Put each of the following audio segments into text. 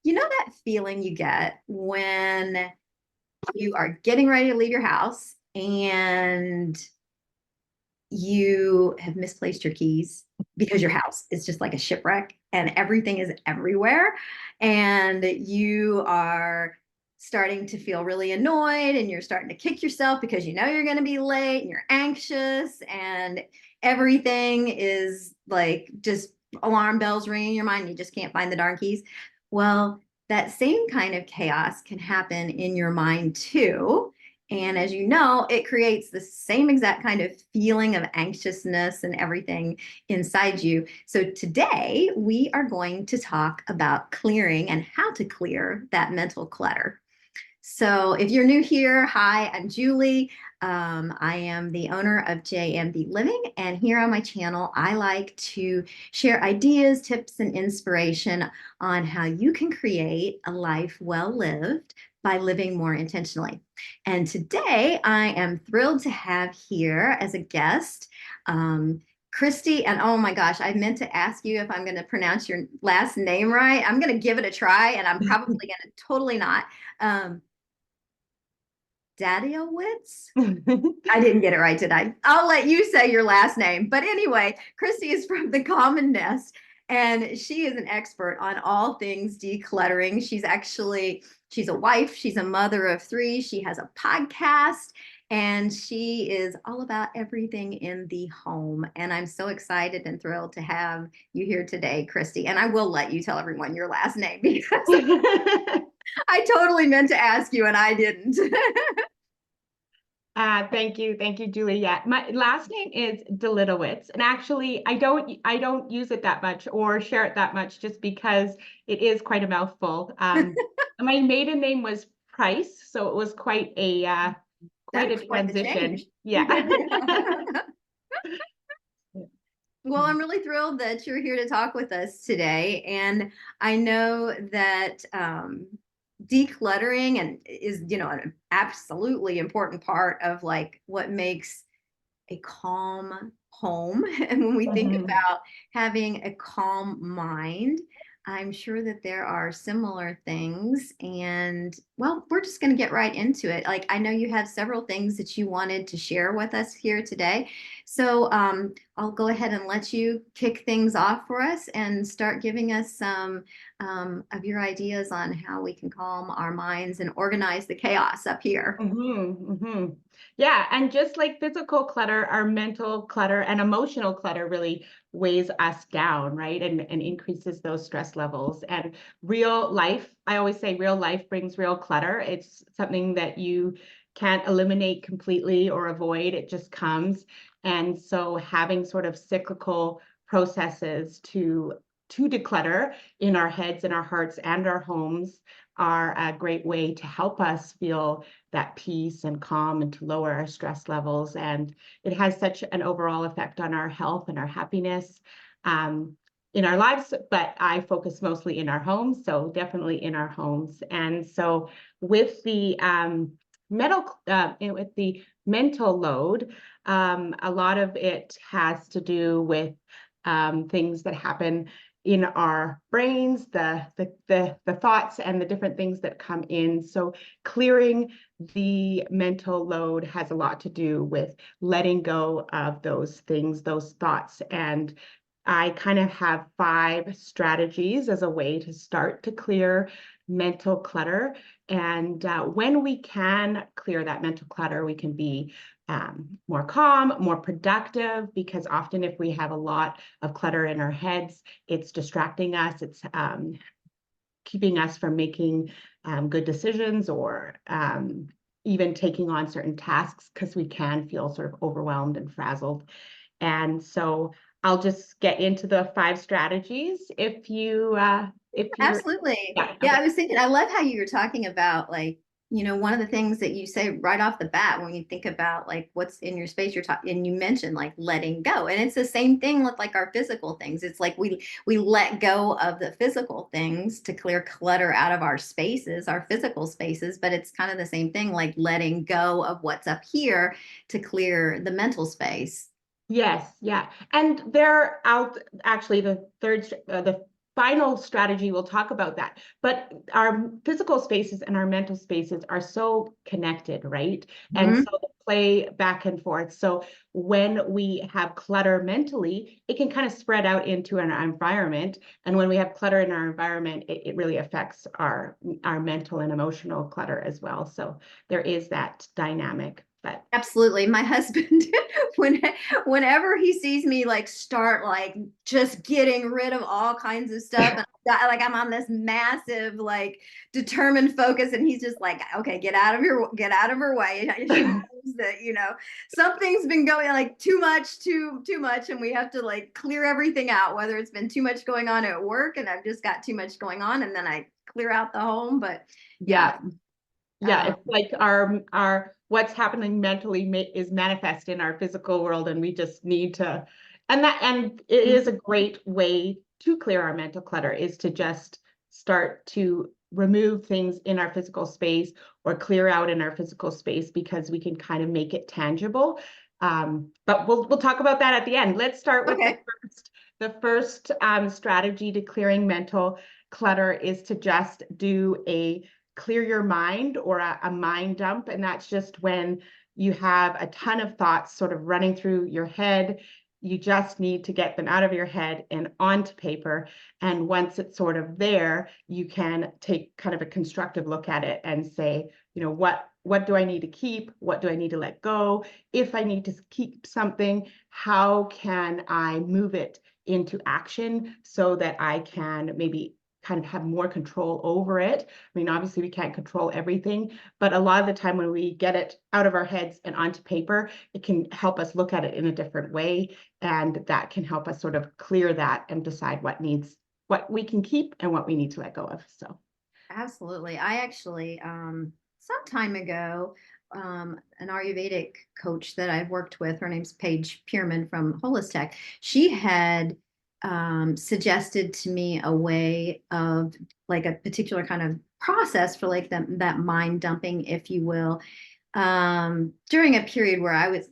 You know that feeling you get when you are getting ready to leave your house and you have misplaced your keys because your house is just like a shipwreck and everything is everywhere, and you are starting to feel really annoyed and you're starting to kick yourself because you know you're going to be late and you're anxious and everything is like just alarm bells ringing in your mind and you just can't find the darn keys. Well, that same kind of chaos can happen in your mind too. And as you know, it creates the same exact kind of feeling of anxiousness and everything inside you. So today we are going to talk about clearing and how to clear that mental clutter. So if you're new here, hi, I'm Julie. I am the owner of JMB Living, and here on my channel, I like to share ideas, tips, and inspiration on how you can create a life well lived by living more intentionally. And today, I am thrilled to have here as a guest, Christy. And oh my gosh, I meant to ask you if I'm going to pronounce your last name right. I'm going to give it a try, and I'm probably going to totally not. Um, Dadiowitz? I didn't get it right, did I? I'll let you say your last name. But anyway, Christy is from The Common Nest, and she is an expert on all things decluttering. She's a wife, she's a mother of three, she has a podcast, and she is all about everything in the home. And I'm so excited and thrilled to have you here today, Christy. And I will let you tell everyone your last name because I totally meant to ask you and I didn't. Thank you, Julie. Yeah, my last name is Delitowitz, and actually, I don't use it that much or share it that much, just because it is quite a mouthful. My maiden name was Price, so it was quite That's a quite the transition. change. Yeah. Well, I'm really thrilled that you're here to talk with us today. And I know that decluttering and is, an absolutely important part of like what makes a calm home. And when we think Mhm. about having a calm mind, I'm sure that there are similar things. And well, we're just going to get right into it. Like, I know you have several things that you wanted to share with us here today. So I'll go ahead and let you kick things off for us and start giving us some of your ideas on how we can calm our minds and organize the chaos up here. Yeah, and just like physical clutter, our mental clutter and emotional clutter really weighs us down, right? And increases those stress levels. And real life, I always say real life brings real clutter. It's something that you can't eliminate completely or avoid. It just comes. And so having sort of cyclical processes to declutter in our heads and our hearts and our homes are a great way to help us feel that peace and calm and to lower our stress levels. And it has such an overall effect on our health and our happiness in our lives, but I focus mostly in our homes. So definitely in our homes. And so with the with the mental load, a lot of it has to do with things that happen in our brains, the thoughts and the different things that come in. So clearing the mental load has a lot to do with letting go of those things, those thoughts. And I kind of have 5 strategies as a way to start to clear mental clutter. And when we can clear that mental clutter, we can be more calm, more productive, because often if we have a lot of clutter in our heads, it's distracting us. It's keeping us from making good decisions or even taking on certain tasks, because we can feel sort of overwhelmed and frazzled. And so I'll just get into the 5 strategies if you're Absolutely. yeah, Yeah, okay. I was thinking, I love how you were talking about like, one of the things that you say right off the bat when you think about like what's in your space, you're talking, and you mentioned like letting go. And it's the same thing with like our physical things. It's like we let go of the physical things to clear clutter out of our spaces, our physical spaces, but it's kind of the same thing, like letting go of what's up here to clear the mental space. Yes, yeah. And they're out actually the final strategy, we'll talk about that. But our physical spaces and our mental spaces are so connected, right? And Mhm. so they play back and forth. So when we have clutter mentally, it can kind of spread out into our environment. And when we have clutter in our environment, it really affects our mental and emotional clutter as well. So there is that dynamic. But Absolutely. My husband, when whenever he sees me like start like just getting rid of all kinds of stuff, and like I'm on this massive like determined focus, and he's just like, okay, get out of her way. She knows that, something's been going like too much, and we have to like clear everything out, whether it's been too much going on at work and I've just got too much going on, and then I clear out the home. But yeah. yeah, yeah, Um, it's like our what's happening mentally is manifest in our physical world, and we just need to, and it is a great way to clear our mental clutter is to just start to remove things in our physical space or clear out in our physical space because we can kind of make it tangible. But we'll talk about that at the end. Let's start with okay. the first strategy to clearing mental clutter is to just do a clear your mind or a mind dump. And that's just when you have a ton of thoughts sort of running through your head. You just need to get them out of your head and onto paper. And once it's sort of there, you can take kind of a constructive look at it and say, what do I need to keep? What do I need to let go? If I need to keep something, how can I move it into action so that I can maybe kind of have more control over it? I mean, obviously we can't control everything, but a lot of the time when we get it out of our heads and onto paper, it can help us look at it in a different way. And that can help us sort of clear that and decide what we can keep and what we need to let go of. So Absolutely. I actually, some time ago, an Ayurvedic coach that I'd worked with, her name's Paige Pierman from Holistech, she had suggested to me a way of like a particular kind of process for like that mind dumping, if you will, during a period where I was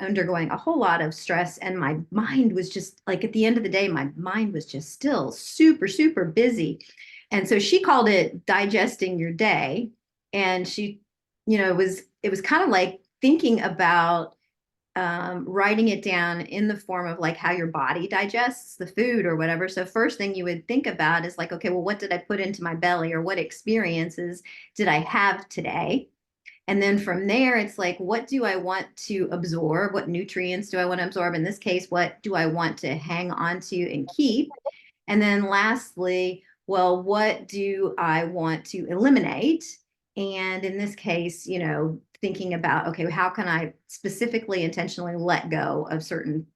undergoing a whole lot of stress, and my mind was just like at the end of the day, my mind was just still super, super busy. And so she called it digesting your day. And she, it was kind of like thinking about writing it down in the form of like how your body digests the food or whatever. So first thing you would think about is like, okay, well, what did I put into my belly, or what experiences did I have today? And then from there, it's like, what do I want to absorb? What nutrients do I want to absorb? In this case, what do I want to hang on to and keep? And then lastly, well, what do I want to eliminate? And in this case, thinking about, okay, how can I specifically intentionally let go of certain,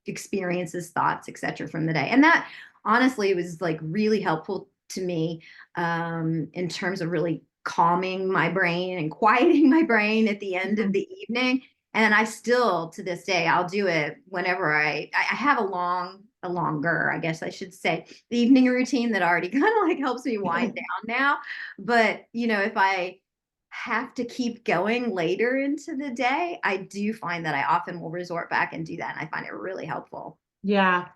experiences, thoughts, et cetera, from the day? And that honestly was like really helpful to me in terms of really calming my brain and quieting my brain at the end of the evening. And I still, to this day, I'll do it whenever I have a longer, I guess I should say, the evening routine that already kind of like helps me wind down now. But, if I have to keep going later into the day, I do find that I often will resort back and do that. And I find it really helpful. yeah.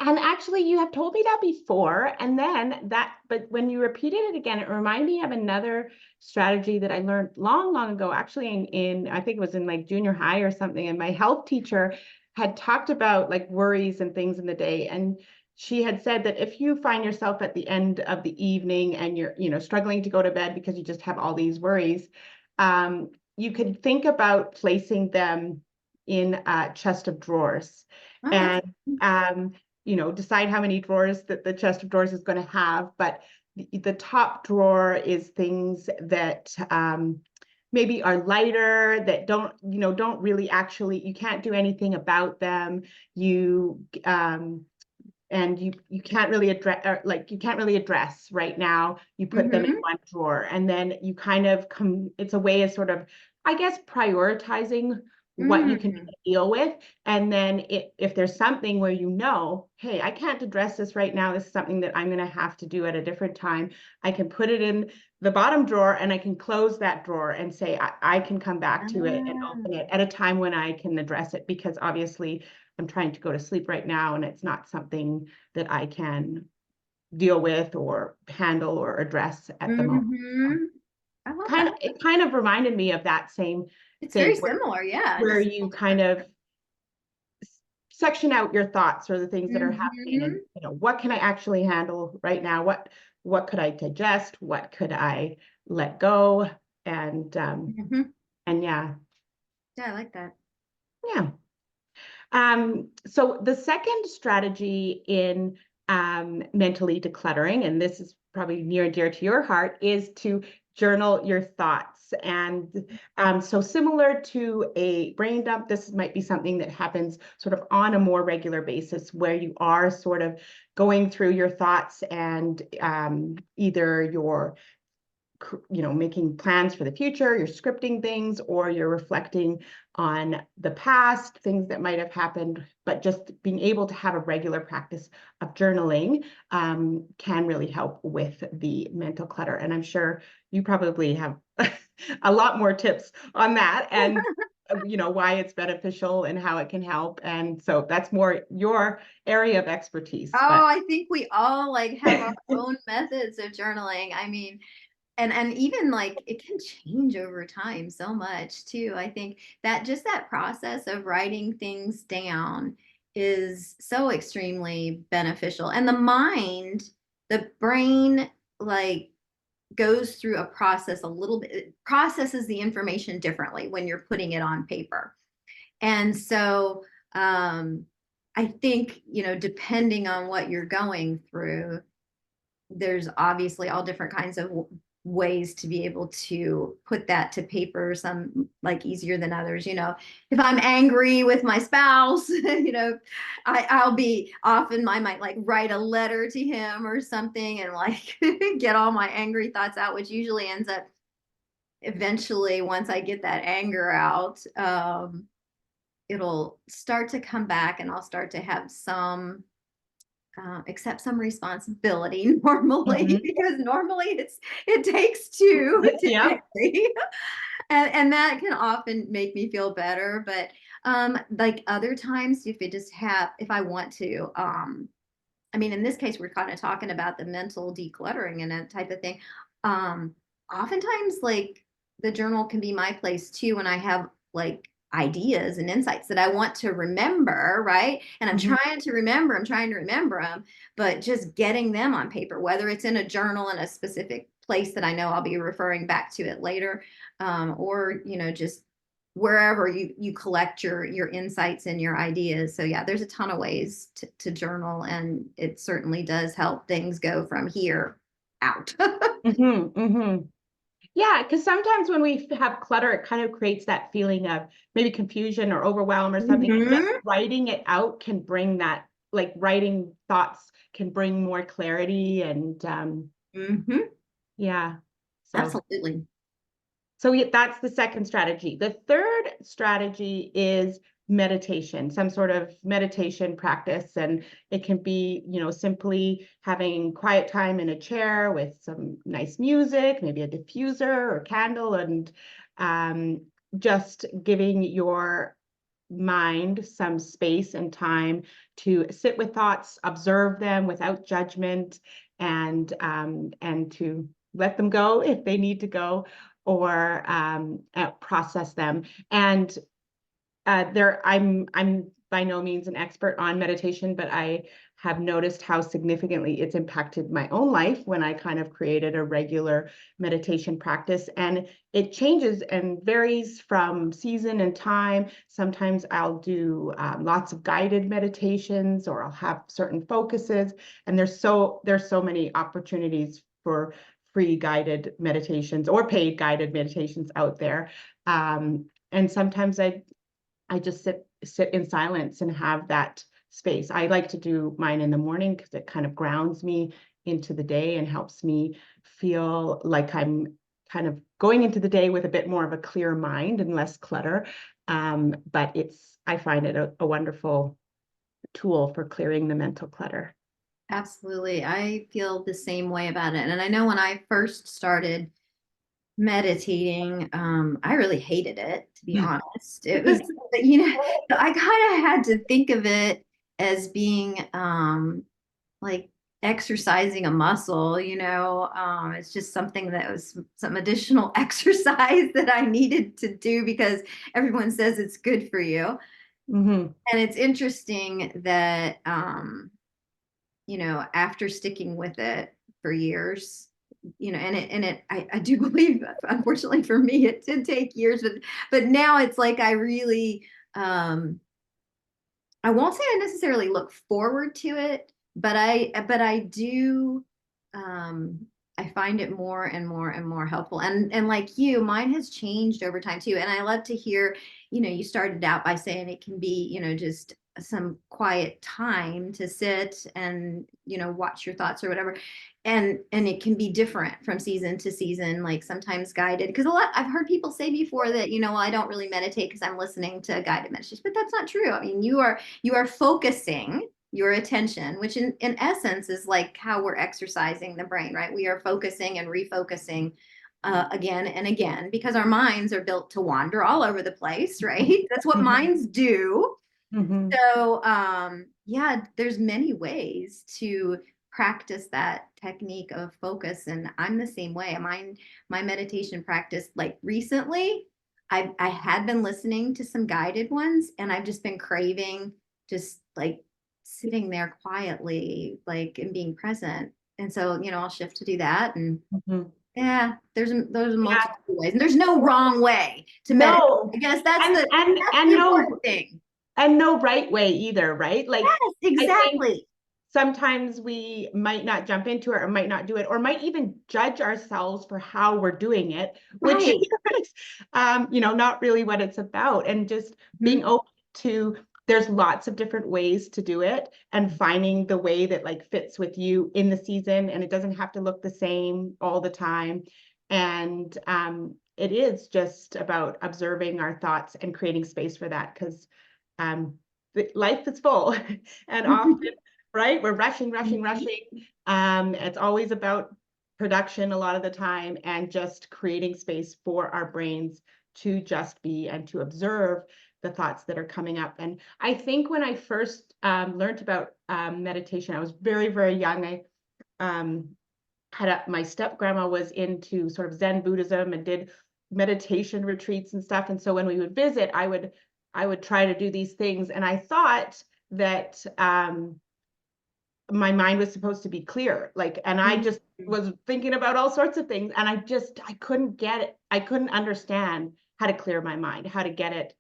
And actually, you have told me that before, and but when you repeated it again, it reminded me of another strategy that I learned long, long ago, actually I think it was in like junior high or something, and my health teacher had talked about like worries and things in the day, and she had said that if you find yourself at the end of the evening and you're, struggling to go to bed because you just have all these worries, you could think about placing them in a chest of drawers. Oh, that's And decide how many drawers that the chest of drawers is going to have. But the top drawer is things that maybe are lighter, that don't really actually, you can't do anything about them. And you can't really address, right now. You put them in mm-hmm. one drawer, and then you kind of it's a way of sort of, I guess, prioritizing what you can Mm-hmm. deal with. And then if there's something where hey, I can't address this right now, this is something that I'm going to have to do at a different time, I can put it in the bottom drawer, and I can close that drawer and say I can come back to it and open it at a time when I can address it, because obviously I'm trying to go to sleep right now, and it's not something that I can deal with or handle or address at the moment. Mhm. I love Kind of, that. it kind of reminded me of that same It's very thing similar, yeah, where just you kind of section out your thoughts or the things that are happening, and mhm. what can I actually handle right now? What could I digest? What could I let go? And Mhm. yeah, Yeah, I like that. yeah. So the second strategy in mentally decluttering, and this is probably near and dear to your heart, is to journal your thoughts. And so similar to a brain dump, this might be something that happens sort of on a more regular basis, where you are sort of going through your thoughts and either you're making plans for the future, you're scripting things, or you're reflecting on the past, things that might have happened, but just being able to have a regular practice of journaling can really help with the mental clutter. And I'm sure you probably have a lot more tips on that, and why it's beneficial and how it can help. And so that's more your area of expertise, Oh, but I think we all like have our own methods of journaling. I mean, and even like it can change over time so much too. I think that just that process of writing things down is so extremely beneficial. And the brain, like goes through a process a little bit, it processes the information differently when you're putting it on paper. And so I think, depending on what you're going through, there's obviously all different kinds of ways to be able to put that to paper, some like easier than others. If I'm angry with my spouse, I'll be often, I might like write a letter to him or something and like get all my angry thoughts out, which usually ends up eventually, once I get that anger out, it'll start to come back and I'll start to have some accept some responsibility normally, Mhm. because normally it takes two to be Yeah. angry. And that can often make me feel better. But like other times, if I want to, I mean, in this case, we're kind of talking about the mental decluttering and that type of thing. Um, Oftentimes, like the journal can be my place too when I have like ideas and insights that I want to remember, right? And Mhm. I'm trying to remember them, but just getting them on paper, whether it's in a journal in a specific place that I know I'll be referring back to it later, or just wherever you collect your insights and your ideas. So yeah, there's a ton of ways to journal, and it certainly does help things go from here out. Mhm. Mhm. Yeah, because sometimes when we have clutter, it kind of creates that feeling of maybe confusion or overwhelm or something. And just Hmm. writing it out can bring that, like writing thoughts can bring more clarity and Hmm. yeah. So Absolutely. that's the second strategy. The third strategy is meditation, some sort of meditation practice. And it can be, simply having quiet time in a chair with some nice music, maybe a diffuser or candle, and um, just giving your mind some space and time to sit with thoughts, observe them without judgment, and to let them go if they need to go, or process them. And I'm by no means an expert on meditation, but I have noticed how significantly it's impacted my own life when I kind of created a regular meditation practice. And it changes and varies from season and time. Sometimes I'll do lots of guided meditations, or I'll have certain focuses. And there's so many opportunities for free guided meditations or paid guided meditations out there. And sometimes I just sit in silence and have that space. I like to do mine in the morning because it kind of grounds me into the day and helps me feel like I'm kind of going into the day with a bit more of a clear mind and less clutter. But I find it a wonderful tool for clearing the mental clutter. Absolutely. I feel the same way about it. And I know when I first started meditating, I really hated it, to be honest. It was, I kind of had to think of it as being like exercising a muscle, it's just something that was some additional exercise that I needed to do because everyone says it's good for you. Mm-hmm. And it's interesting that, after sticking with it for years, I do believe, unfortunately for me, it did take years, but now it's like I really, I won't say I necessarily look forward to it, but I do, um I find it more and more and more helpful. And like you, mine has changed over time too. And I love to hear, you started out by saying it can be, just some quiet time to sit and, watch your thoughts or whatever. And it can be different from season to season, like sometimes guided. Because a lot I've heard people say before that, well, I don't really meditate because I'm listening to guided meditation, but that's not true. I mean, you are focusing your attention, which in essence is like how we're exercising the brain, right? We are focusing and refocusing again and again because our minds are built to wander all over the place, right? That's what minds do. Mm-hmm. So yeah, there's many ways to practice that technique of focus. And I'm the same way. My meditation practice, like recently, I had been listening to some guided ones, and I've just been craving just like sitting there quietly, like and being present. And so, I'll shift to do that. And Mm-hmm. yeah, there's a Yeah. multiple ways, and there's no wrong way to meditate. No, I guess that's and the and that's and the no important thing. and no right way either, right? Like Yes, I think exactly. sometimes we might not jump into it or might not do it or might even judge ourselves for how we're doing it, which Right. is not really what it's about. And just being Mhm. open to there's lots of different ways to do it and finding the way that like fits with you in the season, and it doesn't have to look the same all the time. And it is just about observing our thoughts and creating space for that, because um, life is full and often, right? We're rushing, rushing, rushing. It's always about production a lot of the time, and just creating space for our brains to just be and to observe the thoughts that are coming up. And I think when I first learned about meditation, I was very, very young. I my step grandma was into sort of Zen Buddhism and did meditation retreats and stuff. And so when we would visit, I would try to do these things. And I thought that my mind was supposed to be clear, like, and I just was thinking about all sorts of things, and I couldn't get it. I couldn't understand how to clear my mind, how to get it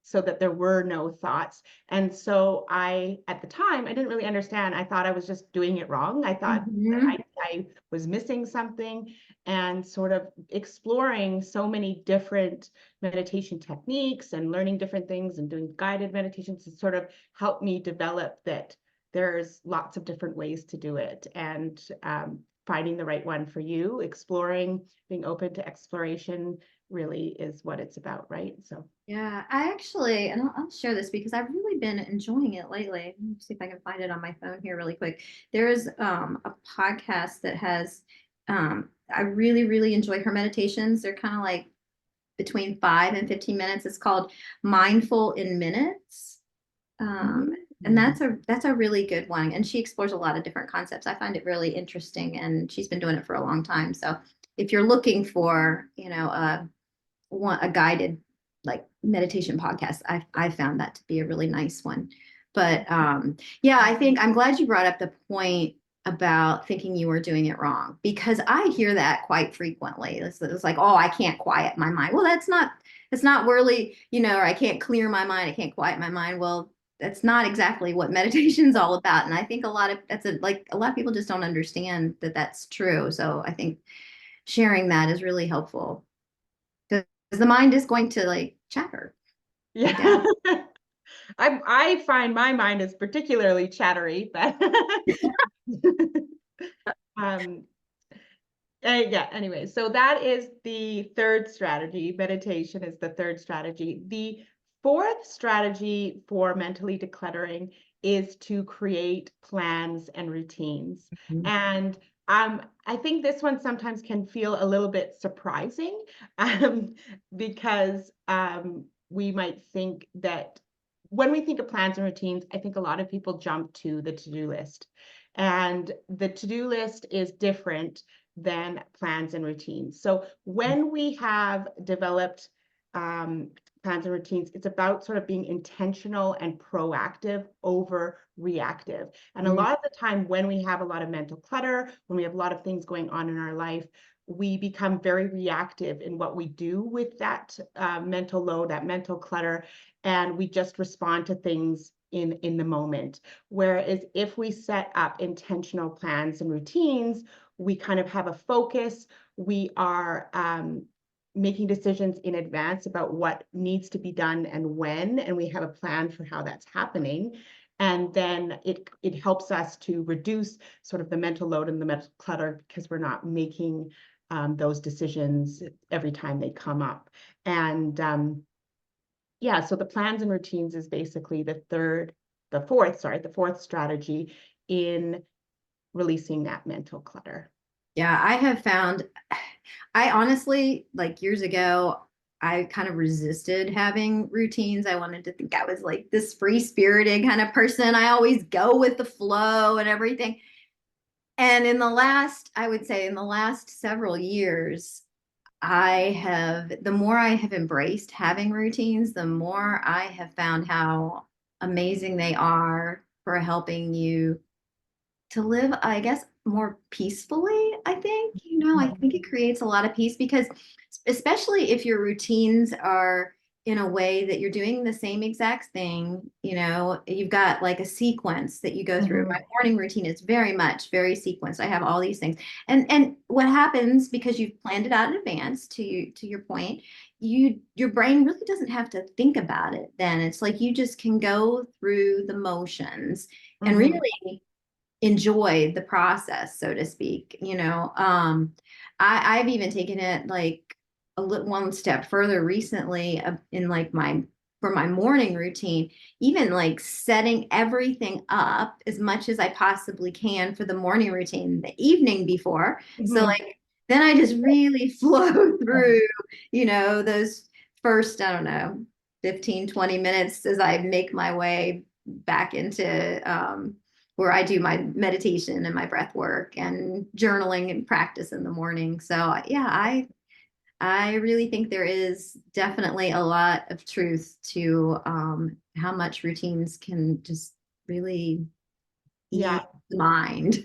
so that there were no thoughts. And so at the time, I didn't really understand. I thought I was just doing it wrong. I thought Mhm. I was missing something, and sort of exploring so many different meditation techniques and learning different things and doing guided meditations to sort of help me develop that there's lots of different ways to do it, and finding the right one for you, exploring, being open to exploration really is what it's about, right? So Yeah, I actually, and I'll share this because I've really been enjoying it lately. Let me see if I can find it on my phone here really quick. There is a podcast that has, I really, really enjoy her meditations. They're kind of like between 5 and 15 minutes. It's called Mindful in Minutes. And that's a really good one. And she explores a lot of different concepts. I find it really interesting, and she's been doing it for a long time. So if you're looking for, a guided like meditation podcast, I found that to be a really nice one. But yeah, I think I'm glad you brought up the point about thinking you were doing it wrong, because I hear that quite frequently. It's like, oh, I can't quiet my mind. Well, that's not really, or I can't clear my mind, I can't quiet my mind. Well, that's not exactly what meditation's all about. And I think a lot of people just don't understand that that's true. So I think sharing that is really helpful, because the mind is going to like chatter. yeah. Yeah. I find my mind is particularly chattery, but um yeah, anyway, so that is the third strategy. Meditation is the third strategy. The fourth strategy for mentally decluttering is to create plans and routines. And I think this one sometimes can feel a little bit surprising, because we might think that when we think of plans and routines, I think a lot of people jump to the to-do list. And the to-do list is different than plans and routines. So when we have developed plans and routines, it's about sort of being intentional and proactive over reactive. And a Mm. lot of the time when we have a lot of mental clutter, when we have a lot of things going on in our life, we become very reactive in what we do with that mental load, that mental clutter, and we just respond to things in the moment. Whereas if we set up intentional plans and routines, we kind of have a focus. We are making decisions in advance about what needs to be done and when, and we have a plan for how that's happening. And then it helps us to reduce sort of the mental load and the mental clutter because we're not making those decisions every time they come up. And yeah, so the plans and routines is basically the fourth strategy in releasing that mental clutter. Yeah, I have found, I honestly, like years ago, I kind of resisted having routines. I wanted to think I was like this free-spirited kind of person. I always go with the flow and everything. And in the last, I would say in the last several years, the more I have embraced having routines, the more I have found how amazing they are for helping you to live, I guess, more peacefully. I think, I think it creates a lot of peace because, especially if your routines are in a way that you're doing the same exact thing, you've got like a sequence that you go through. My Mhm. morning routine is very much very sequenced. I have all these things. And what happens because you've planned it out in advance, to your point, your brain really doesn't have to think about it then. It's like you just can go through the motions and Mhm. really enjoy the process, so to speak. I've even taken it like one step further recently, in like for my morning routine, even like setting everything up as much as I possibly can for the morning routine the evening before. So Mhm. like then I just really flow through, those first, I don't know, 15-20 minutes as I make my way back into where I do my meditation and my breath work and journaling and practice in the morning. So yeah, I really think there is definitely a lot of truth to how much routines can just really ease Yeah. the mind.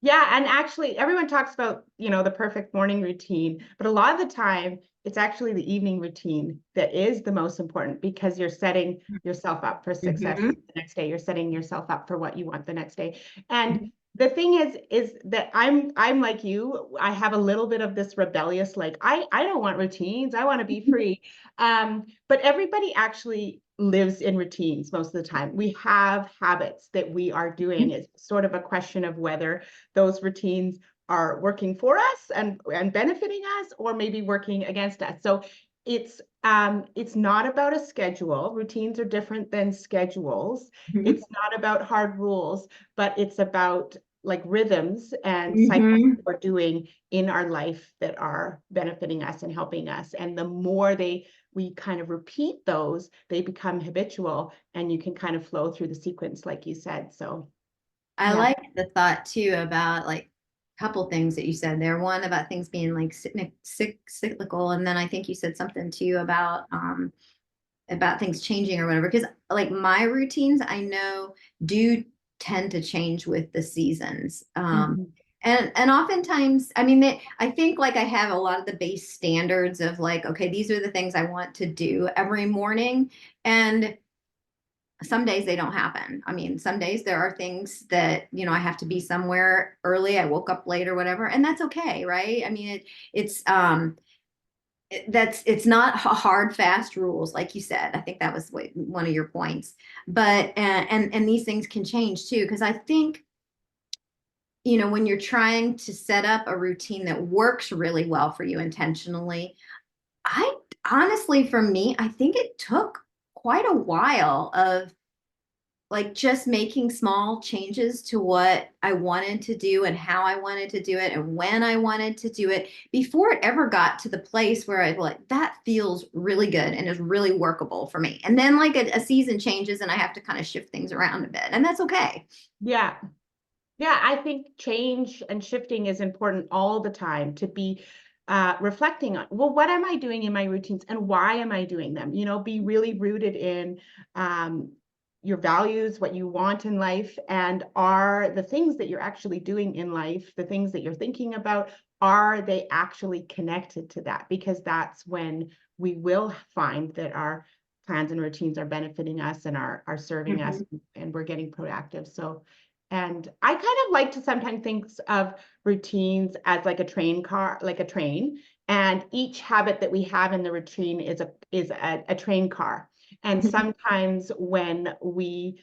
Yeah, and actually everyone talks about, the perfect morning routine, but a lot of the time it's actually the evening routine that is the most important because you're setting yourself up for success Mhm. the next day. You're setting yourself up for what you want the next day. And the thing is that I'm like you. I have a little bit of this rebellious, like I don't want routines. I want to be free. But everybody actually lives in routines most of the time. We have habits that we are doing. It's sort of a question of whether those routines are working for us and benefiting us or maybe working against us. So it's not about a schedule. Routines are different than schedules. Mhm. It's not about hard rules, but it's about like rhythms and cycles Mhm. that we're doing in our life that are benefiting us and helping us. And the more we kind of repeat those, they become habitual and you can kind of flow through the sequence, like you said. So I yeah. like the thought too about like a couple things that you said there. One about things being like cyclical, and then I think you said something too about things changing or whatever. Because like my routines, I know do tend to change with the seasons. Mhm. And oftentimes, I mean, I think like I have a lot of the base standards of like, okay, these are the things I want to do every morning, and some days they don't happen. I mean, some days there are things that, I have to be somewhere early. I woke up late or whatever, and that's okay, right? I mean, it's it's not hard fast rules like you said. I think that was one of your points. But and these things can change too, because I think, when you're trying to set up a routine that works really well for you intentionally, I honestly, for me, I think it took quite a while of like just making small changes to what I wanted to do and how I wanted to do it and when I wanted to do it before it ever got to the place where I like that feels really good and is really workable for me. And then like a season changes and I have to kind of shift things around a bit, and that's okay. Yeah. Yeah, I think change and shifting is important all the time, to be reflecting on, well, what am I doing in my routines and why am I doing them? You know, be really rooted in um, your values, what you want in life, and are the things that you're actually doing in life, the things that you're thinking about, are they actually connected to that? Because that's when we will find that our plans and routines are benefiting us and are serving us, Mhm. and we're getting proactive. So, and I kind of like to sometimes think of routines as like a train car, like a train, and each habit that we have in the routine is a train car. And sometimes when we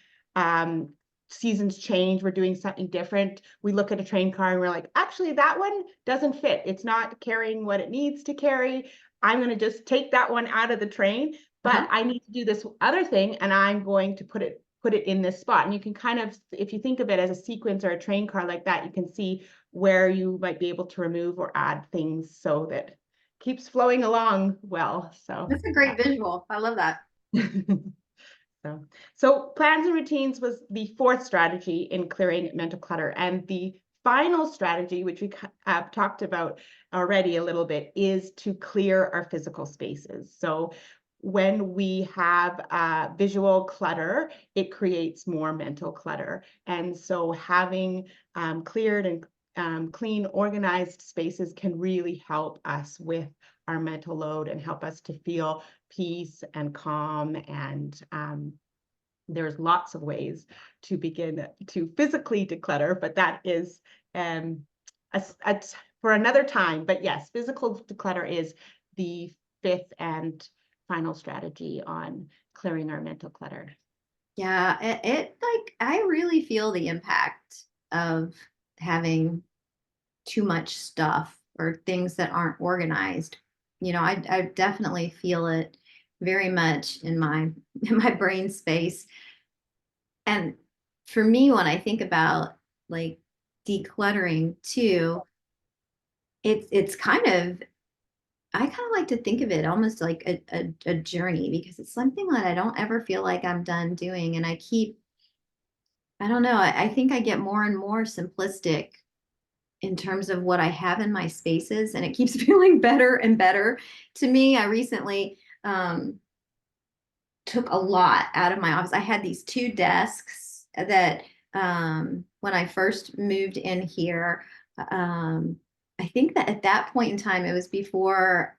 seasons change, we're doing something different, we look at a train car and we're like, actually, that one doesn't fit. It's not carrying what it needs to carry. I'm going to just take that one out of the train, but Uh-huh. I need to do this other thing, and I'm going to put it in this spot. And you can kind of, if you think of it as a sequence or a train car like that, you can see where you might be able to remove or add things so that keeps flowing along well. So That's a great visual. I love that. yeah. So plans and routines was the fourth strategy in clearing mental clutter. And the final strategy, which we have talked about already a little bit, is to clear our physical spaces. So when we have visual clutter, it creates more mental clutter. And so having cleared and clean, organized spaces can really help us with our mental load and help us to feel peace and calm. And there's lots of ways to begin to physically declutter, but that is um, for another time. But yes, physical declutter is the fifth and final strategy on clearing our mental clutter. Yeah, it like I really feel the impact of having too much stuff or things that aren't organized. I definitely feel it very much in my in my brain space. And for me, when I think about like decluttering too, it's kind of I kind of like to think of it almost like a journey because it's something that I don't ever feel like I'm done doing. And I don't know, I think I get more and more simplistic in terms of what I have in my spaces, and it keeps feeling better and better to me. I recently took a lot out of my office. I had these two desks that when I first moved in here, um, I think that at that point in time, it was before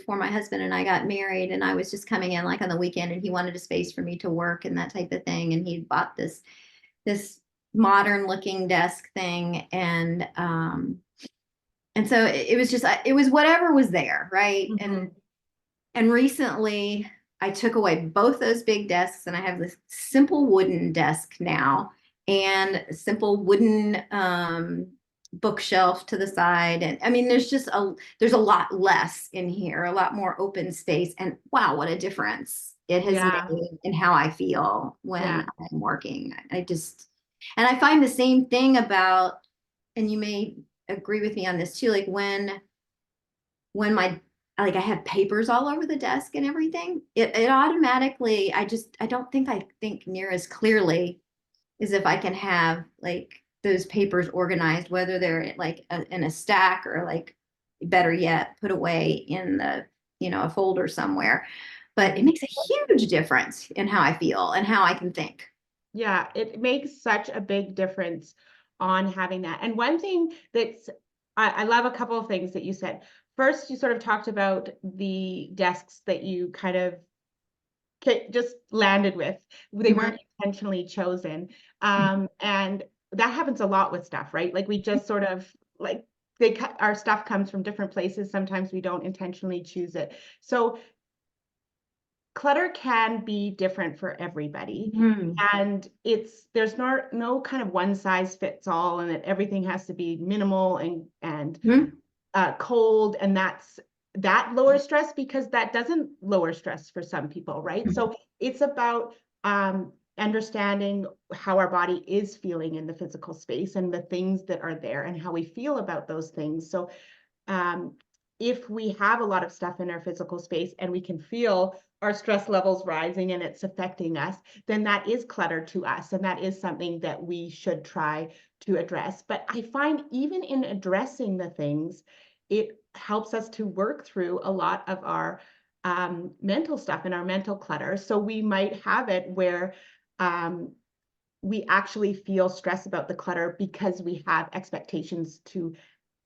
my husband and I got married, and I was just coming in like on the weekend, and he wanted a space for me to work and that type of thing, and he bought this modern looking desk thing, and so it was just it was whatever was there, right? and Mhm. and recently I took away both those big desks, and I have this simple wooden desk now and a simple wooden bookshelf to the side. And I mean, there's a lot less in here, a lot more open space. And wow, what a difference it has Yeah, made in how I feel when yeah, I'm working. And I find the same thing about, and you may agree with me on this too, like when my like I have papers all over the desk and everything, it automatically I don't think I think near as clearly as if I can have like those papers organized, whether they're like in a stack or like better yet, put away in a folder somewhere. But it makes a huge difference in how I feel and how I can think. yeah. It makes such a big difference on having that. And one thing I love a couple of things that you said. First, you sort of talked about the desks that you kind of just landed with. They Mhm. weren't intentionally chosen. And that happens a lot with stuff, right? Like we just sort of like our stuff comes from different places. Sometimes we don't intentionally choose it. So clutter can be different for everybody. Mhm. And there's no kind of one size fits all, and that everything has to be minimal and Mhm. cold, and that lowers stress, because that doesn't lower stress for some people, right? So it's about understanding how our body is feeling in the physical space and the things that are there and how we feel about those things. So um, if we have a lot of stuff in our physical space and we can feel our stress levels rising and it's affecting us, then that is clutter to us. And that is something that we should try to address. But I find even in addressing the things, it helps us to work through a lot of our mental stuff and our mental clutter. So we might have it where we actually feel stress about the clutter because we have expectations to,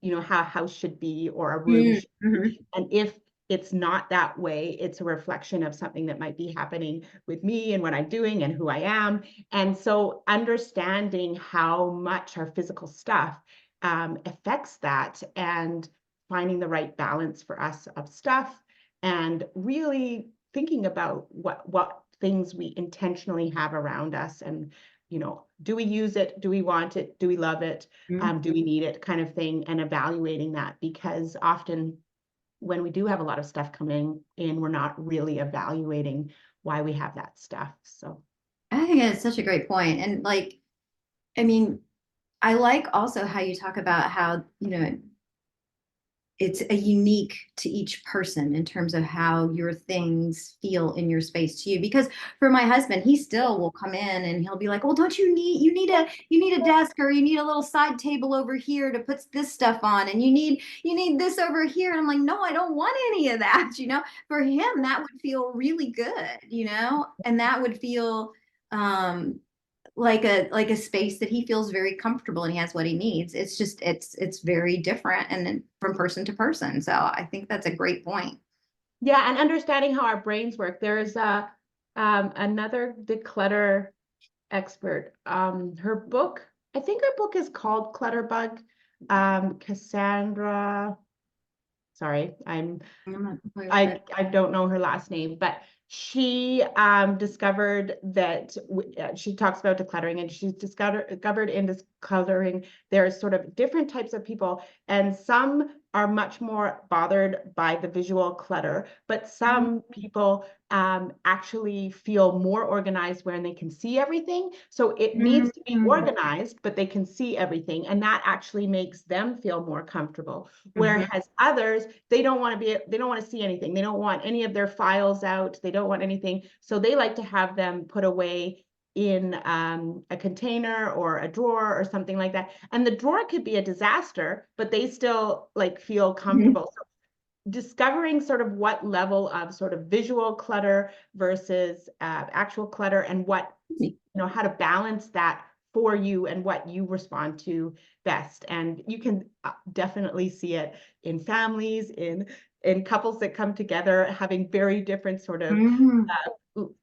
how a house should be or a room should Mm-hmm. be. And if it's not that way, it's a reflection of something that might be happening with me and what I'm doing and who I am. And so understanding how much our physical stuff affects that, and finding the right balance for us of stuff, and really thinking about what things we intentionally have around us, and do we use it? Do we want it? Do we love it? Do we need it, kind of thing, and evaluating that, because often when we do have a lot of stuff coming in, we're not really evaluating why we have that stuff. So I think it's such a great point. And like, I mean, I like also how you talk about how, it's a unique to each person in terms of how your things feel in your space to you. Because for my husband, he still will come in and he'll be like, well, don't you need a desk, or you need a little side table over here to put this stuff on, and you need this over here. And I'm like, no, I don't want any of that. For him, that would feel really good, and that would feel like a space that he feels very comfortable and he has what he needs. It's just it's very different and then from person to person. So I think that's a great point. yeah, and understanding how our brains work. There's another declutter expert. I think her book is called Clutterbug. Cassandra, sorry, I'm not familiar with it. I don't know her last name, but she discovered that she talks about decluttering, and she's discovered in decluttering there's sort of different types of people, and some are much more bothered by the visual clutter, but some people actually feel more organized when they can see everything. So it needs to be Mhm. organized, but they can see everything, and that actually makes them feel more comfortable. Mhm. Whereas others, they don't want to see anything. They don't want any of their files out. They don't want anything. So they like to have them put away in a container or a drawer or something like that. And the drawer could be a disaster, but they still like feel Mhm. comfortable. So discovering sort of what level of sort of visual clutter versus actual clutter, and how to balance that for you and what you respond to best. And you can definitely see it in families, in couples that come together having very different sort of Mhm.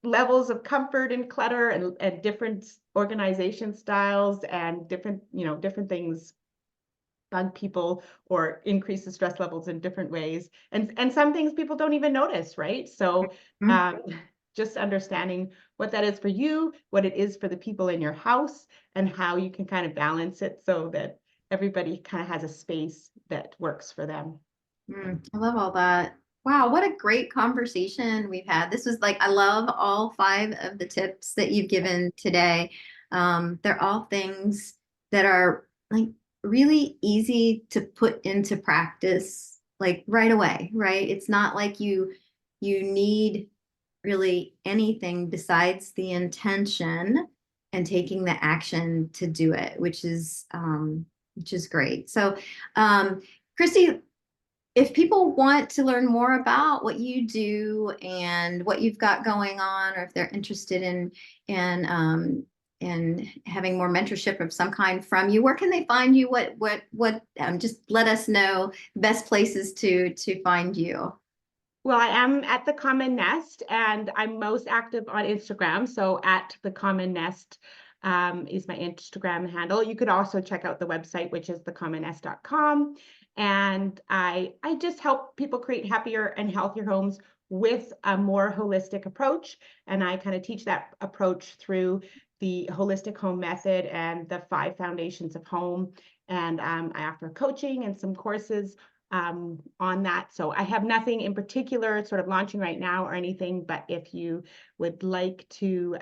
levels of comfort and clutter, and different organization styles, and different things bug people or increase the stress levels in different ways. And some things people don't even notice, right? So Mhm. just understanding what that is for you, what it is for the people in your house, and how you can kind of balance it so that everybody kind of has a space that works for them. I love all that. Wow, what a great conversation we've had. This was like, I love all five of the tips that you've given today. They're all things that are like really easy to put into practice like right away, right? It's not like you need really anything besides the intention and taking the action to do it, which is great. So, Christy, if people want to learn more about what you do and what you've got going on, or if they're interested in having more mentorship of some kind from you, where can they find you? Just let us know the best places to find you. Well, I am at the Common Nest, and I'm most active on Instagram. So at the Common Nest is my Instagram handle. You could also check out the website, which is thecommonnest.com. And I just help people create happier and healthier homes with a more holistic approach. And I kind of teach that approach through the holistic home method and the 5 foundations of home. And I offer coaching and some courses on that. So I have nothing in particular sort of launching right now or anything, but if you would like to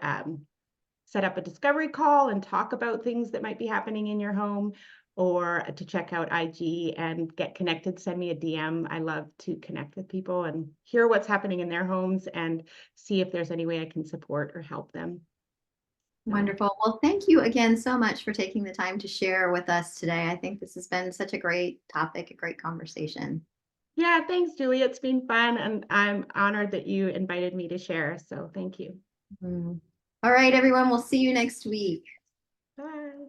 set up a discovery call and talk about things that might be happening in your home, or to check out IG and get connected, send me a DM. I love to connect with people and hear what's happening in their homes and see if there's any way I can support or help them. So, Wonderful. Well, thank you again so much for taking the time to share with us today. I think this has been such a great topic, a great conversation. yeah, thanks, Julie. It's been fun, and I'm honored that you invited me to share. So thank you. Mm. All right, everyone. We'll see you next week. Bye.